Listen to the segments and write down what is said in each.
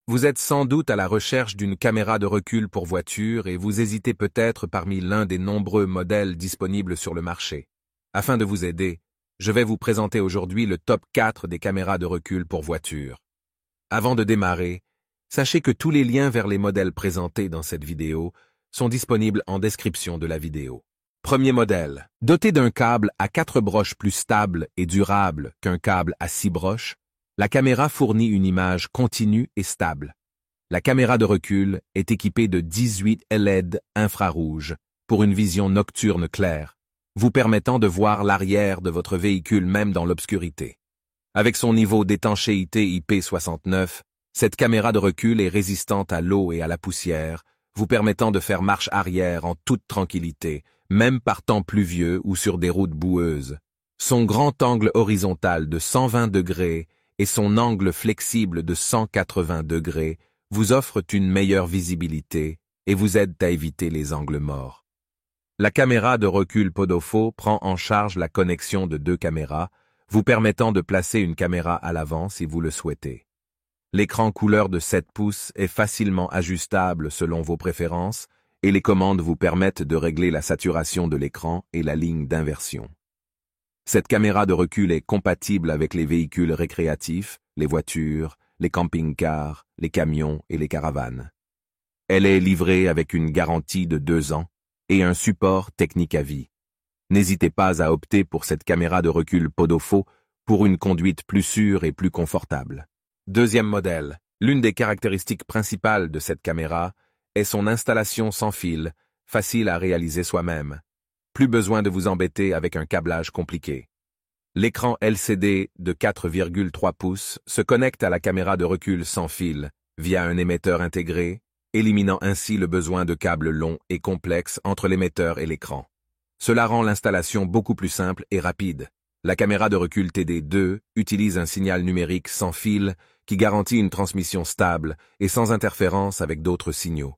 Vous êtes sans doute à la recherche d'une caméra de recul pour voiture et vous hésitez peut-être parmi l'un des nombreux modèles disponibles sur le marché. Afin de vous aider, je vais vous présenter aujourd'hui le top 4 des caméras de recul pour voiture. Avant de démarrer, sachez que tous les liens vers les modèles présentés dans cette vidéo sont disponibles en description de la vidéo. Premier modèle. Doté d'un câble à 4 broches plus stable et durable qu'un câble à 6 broches, la caméra fournit une image continue et stable. La caméra de recul est équipée de 18 LED infrarouges pour une vision nocturne claire, vous permettant de voir l'arrière de votre véhicule même dans l'obscurité. Avec son niveau d'étanchéité IP69, cette caméra de recul est résistante à l'eau et à la poussière, vous permettant de faire marche arrière en toute tranquillité, même par temps pluvieux ou sur des routes boueuses. Son grand angle horizontal de 120 degrés et son angle flexible de 180 degrés vous offrent une meilleure visibilité et vous aident à éviter les angles morts. La caméra de recul Podofo prend en charge la connexion de 2 caméras, vous permettant de placer une caméra à l'avant si vous le souhaitez. L'écran couleur de 7 pouces est facilement ajustable selon vos préférences et les commandes vous permettent de régler la saturation de l'écran et la ligne d'inversion. Cette caméra de recul est compatible avec les véhicules récréatifs, les voitures, les camping-cars, les camions et les caravanes. Elle est livrée avec une garantie de 2 ans et un support technique à vie. N'hésitez pas à opter pour cette caméra de recul Podofo pour une conduite plus sûre et plus confortable. Deuxième modèle. L'une des caractéristiques principales de cette caméra est son installation sans fil, facile à réaliser soi-même. Plus besoin de vous embêter avec un câblage compliqué. L'écran LCD de 4,3 pouces se connecte à la caméra de recul sans fil via un émetteur intégré, éliminant ainsi le besoin de câbles longs et complexes entre l'émetteur et l'écran. Cela rend l'installation beaucoup plus simple et rapide. La caméra de recul TD2 utilise un signal numérique sans fil qui garantit une transmission stable et sans interférence avec d'autres signaux.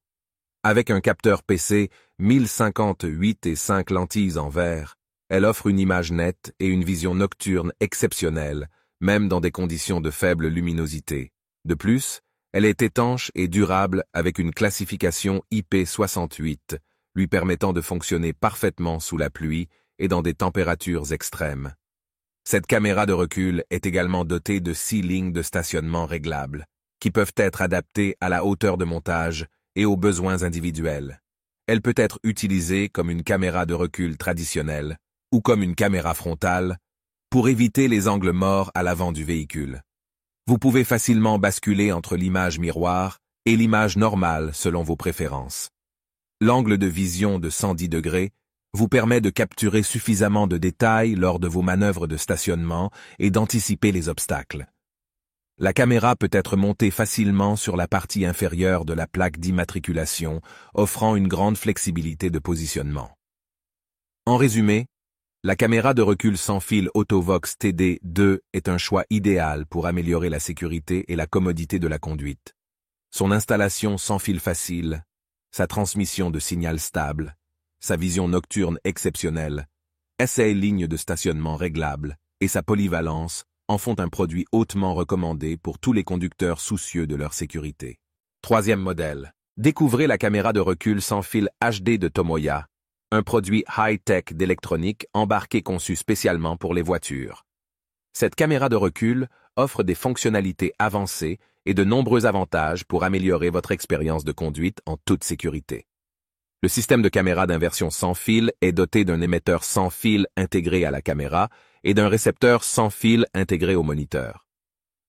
Avec un capteur PC 1058 et 5 lentilles en verre, elle offre une image nette et une vision nocturne exceptionnelle, même dans des conditions de faible luminosité. De plus, elle est étanche et durable avec une classification IP68, lui permettant de fonctionner parfaitement sous la pluie et dans des températures extrêmes. Cette caméra de recul est également dotée de 6 lignes de stationnement réglables, qui peuvent être adaptées à la hauteur de montage et aux besoins individuels. Elle peut être utilisée comme une caméra de recul traditionnelle ou comme une caméra frontale pour éviter les angles morts à l'avant du véhicule. Vous pouvez facilement basculer entre l'image miroir et l'image normale selon vos préférences. L'angle de vision de 110 degrés vous permet de capturer suffisamment de détails lors de vos manœuvres de stationnement et d'anticiper les obstacles. La caméra peut être montée facilement sur la partie inférieure de la plaque d'immatriculation, offrant une grande flexibilité de positionnement. En résumé, la caméra de recul sans fil Autovox TD2 est un choix idéal pour améliorer la sécurité et la commodité de la conduite. Son installation sans fil facile, sa transmission de signal stable, sa vision nocturne exceptionnelle, ses lignes de stationnement réglables et sa polyvalence en font un produit hautement recommandé pour tous les conducteurs soucieux de leur sécurité. Troisième modèle. Découvrez la caméra de recul sans fil HD de Tomoya, un produit high-tech d'électronique embarqué conçu spécialement pour les voitures. Cette caméra de recul offre des fonctionnalités avancées et de nombreux avantages pour améliorer votre expérience de conduite en toute sécurité. Le système de caméra d'inversion sans fil est doté d'un émetteur sans fil intégré à la caméra et d'un récepteur sans fil intégré au moniteur.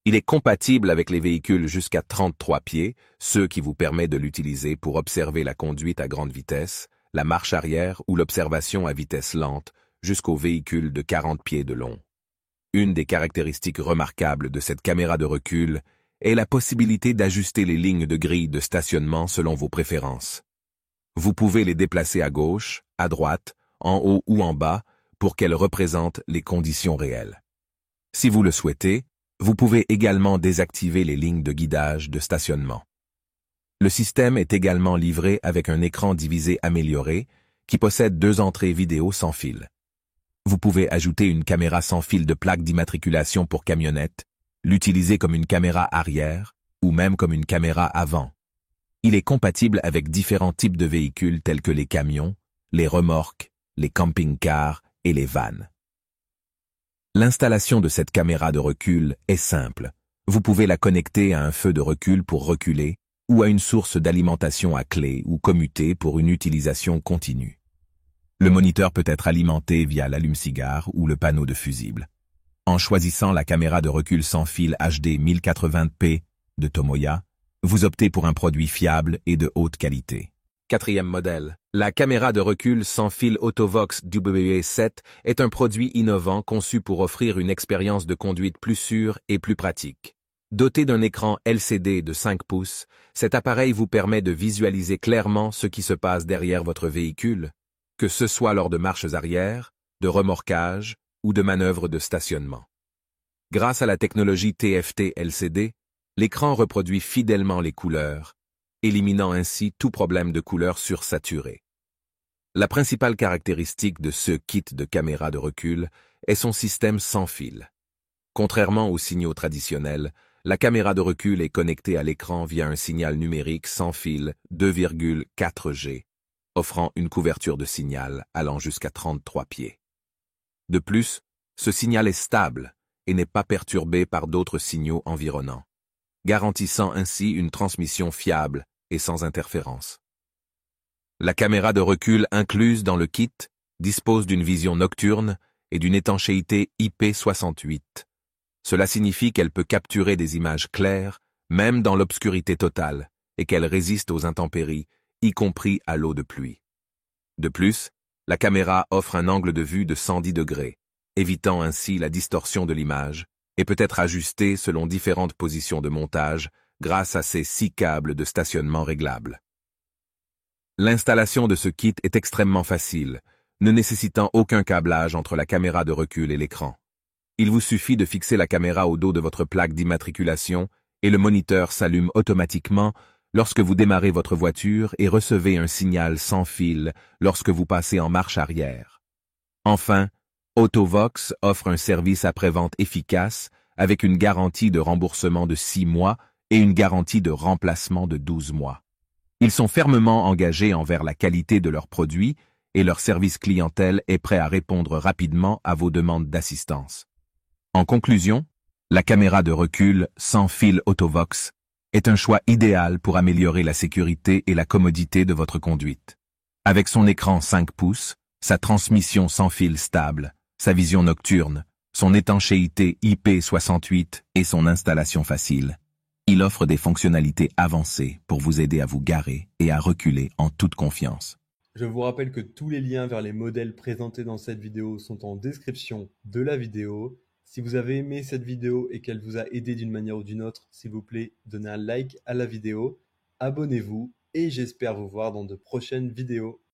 Il est compatible avec les véhicules jusqu'à 33 pieds, ce qui vous permet de l'utiliser pour observer la conduite à grande vitesse, la marche arrière ou l'observation à vitesse lente, jusqu'aux véhicules de 40 pieds de long. Une des caractéristiques remarquables de cette caméra de recul est la possibilité d'ajuster les lignes de grille de stationnement selon vos préférences. Vous pouvez les déplacer à gauche, à droite, en haut ou en bas pour qu'elles représentent les conditions réelles. Si vous le souhaitez, vous pouvez également désactiver les lignes de guidage de stationnement. Le système est également livré avec un écran divisé amélioré qui possède 2 entrées vidéo sans fil. Vous pouvez ajouter une caméra sans fil de plaque d'immatriculation pour camionnette, l'utiliser comme une caméra arrière ou même comme une caméra avant. Il est compatible avec différents types de véhicules tels que les camions, les remorques, les camping-cars et les vannes. L'installation de cette caméra de recul est simple. Vous pouvez la connecter à un feu de recul pour reculer ou à une source d'alimentation à clé ou commutée pour une utilisation continue. Le moniteur peut être alimenté via l'allume-cigare ou le panneau de fusible. En choisissant la caméra de recul sans fil HD 1080p de Tomoya, vous optez pour un produit fiable et de haute qualité. Quatrième modèle. La caméra de recul sans fil Autovox W7 est un produit innovant conçu pour offrir une expérience de conduite plus sûre et plus pratique. Doté d'un écran LCD de 5 pouces, cet appareil vous permet de visualiser clairement ce qui se passe derrière votre véhicule, que ce soit lors de marches arrière, de remorquage ou de manœuvres de stationnement. Grâce à la technologie TFT LCD, l'écran reproduit fidèlement les couleurs, éliminant ainsi tout problème de couleur sursaturée. La principale caractéristique de ce kit de caméra de recul est son système sans fil. Contrairement aux signaux traditionnels, la caméra de recul est connectée à l'écran via un signal numérique sans fil 2,4G, offrant une couverture de signal allant jusqu'à 33 pieds. De plus, ce signal est stable et n'est pas perturbé par d'autres signaux environnants, garantissant ainsi une transmission fiable et sans interférence. La caméra de recul incluse dans le kit dispose d'une vision nocturne et d'une étanchéité IP68. Cela signifie qu'elle peut capturer des images claires, même dans l'obscurité totale, et qu'elle résiste aux intempéries, y compris à l'eau de pluie. De plus, la caméra offre un angle de vue de 110 degrés, évitant ainsi la distorsion de l'image, et peut être ajustée selon différentes positions de montage grâce à ses 6 câbles de stationnement réglables. L'installation de ce kit est extrêmement facile, ne nécessitant aucun câblage entre la caméra de recul et l'écran. Il vous suffit de fixer la caméra au dos de votre plaque d'immatriculation et le moniteur s'allume automatiquement lorsque vous démarrez votre voiture et recevez un signal sans fil lorsque vous passez en marche arrière. Enfin, Autovox offre un service après-vente efficace avec une garantie de remboursement de 6 mois et une garantie de remplacement de 12 mois. Ils sont fermement engagés envers la qualité de leurs produits et leur service clientèle est prêt à répondre rapidement à vos demandes d'assistance. En conclusion, la caméra de recul sans fil Autovox est un choix idéal pour améliorer la sécurité et la commodité de votre conduite. Avec son écran 5 pouces, sa transmission sans fil stable, sa vision nocturne, son étanchéité IP68 et son installation facile, il offre des fonctionnalités avancées pour vous aider à vous garer et à reculer en toute confiance. Je vous rappelle que tous les liens vers les modèles présentés dans cette vidéo sont en description de la vidéo. Si vous avez aimé cette vidéo et qu'elle vous a aidé d'une manière ou d'une autre, s'il vous plaît, donnez un like à la vidéo, abonnez-vous et j'espère vous voir dans de prochaines vidéos.